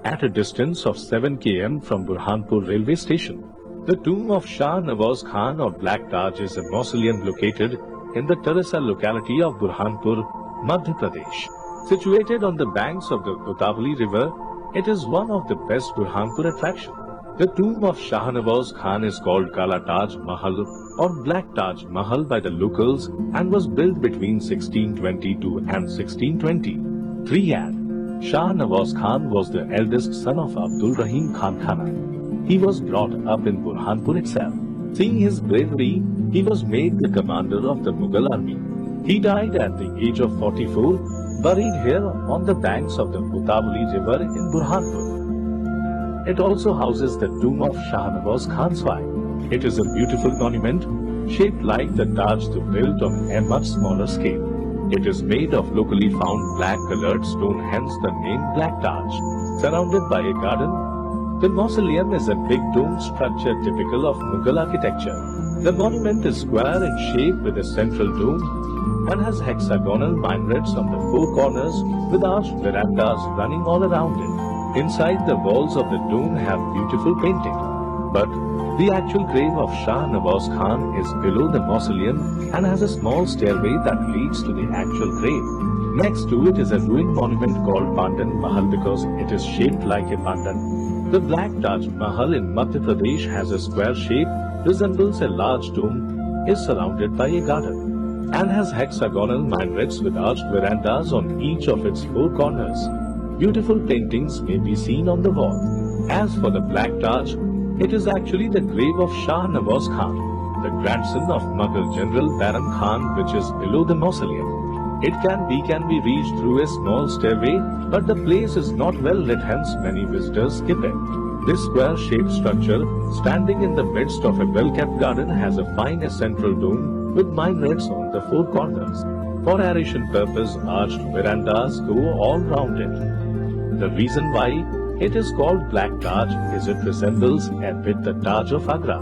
at a distance of 7 km from Burhanpur Railway Station. The Tomb of Shah Nawaz Khan or Black Taj is a mausoleum located in the Teressa locality of Burhanpur, Madhya Pradesh. Situated on the banks of the Utawali River, it is one of the best Burhanpur attractions. The tomb of Shah Nawaz Khan is called Kala Taj Mahal or Black Taj Mahal by the locals and was built between 1622 and 1623 AD. Shah Nawaz Khan was the eldest son of Abdul Rahim Khankhana. He was brought up in Burhanpur itself. Seeing his bravery, he was made the commander of the Mughal army. He died at the age of 44, buried here on the banks of the Utawali River in Burhanpur. It also houses the tomb of Shah Nawaz Khan's wife. It is a beautiful monument shaped like the Taj though built on a much smaller scale. It is made of locally found black colored stone, hence the name Black Taj. Surrounded by a garden, the mausoleum is a big dome structure typical of Mughal architecture. The monument is square in shape with a central dome and has hexagonal minarets on the four corners with arched verandas running all around it. Inside, the walls of the dome have beautiful painting, but the actual grave of Shah Nawaz Khan is below the mausoleum and has a small stairway that leads to the actual grave. Next to it is a ruined monument called Paandan Mahal because it is shaped like a pandan. The Black Taj Mahal in Madhya Pradesh has a square shape, resembles a large dome, is surrounded by a garden, and has hexagonal minarets with arched verandas on each of its four corners. Beautiful paintings may be seen on the wall. As for the Black Taj, it is actually the grave of Shah Nawaz Khan, the grandson of Mughal General Baran Khan, which is below the mausoleum. It can be reached through a small stairway, but the place is not well lit, hence many visitors skip it. This square-shaped structure, standing in the midst of a well-kept garden, has a fine central dome with minarets on the four corners. For aeration purpose, arched verandas go all round it. The reason why it is called Black Taj is it resembles a bit the Taj of Agra.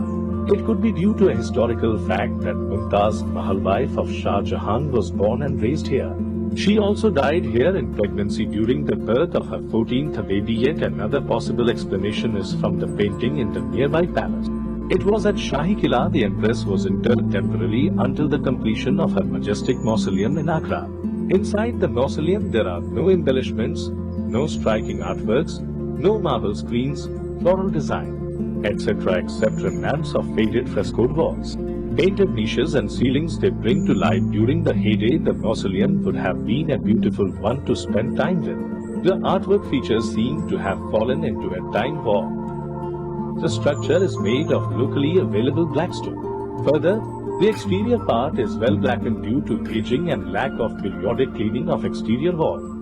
It could be due to a historical fact that Mumtaz, Mahal wife of Shah Jahan, was born and raised here. She also died here in pregnancy during the birth of her 14th baby. Yet another possible explanation is from the painting in the nearby palace. It was at Shahi Kila the Empress was interred temporarily until the completion of her majestic mausoleum in Agra. Inside the mausoleum there are no embellishments, no striking artworks, no marble screens, floral design, etc. except remnants of faded frescoed walls. Painted niches and ceilings they bring to life. During the heyday, the mausoleum would have been a beautiful one to spend time with. The artwork features seem to have fallen into a time warp. The structure is made of locally available black stone. Further, the exterior part is well blackened due to aging and lack of periodic cleaning of exterior wall.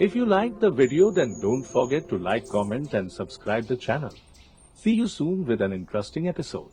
If you liked the video, then don't forget to like, comment and subscribe the channel. See you soon with an interesting episode.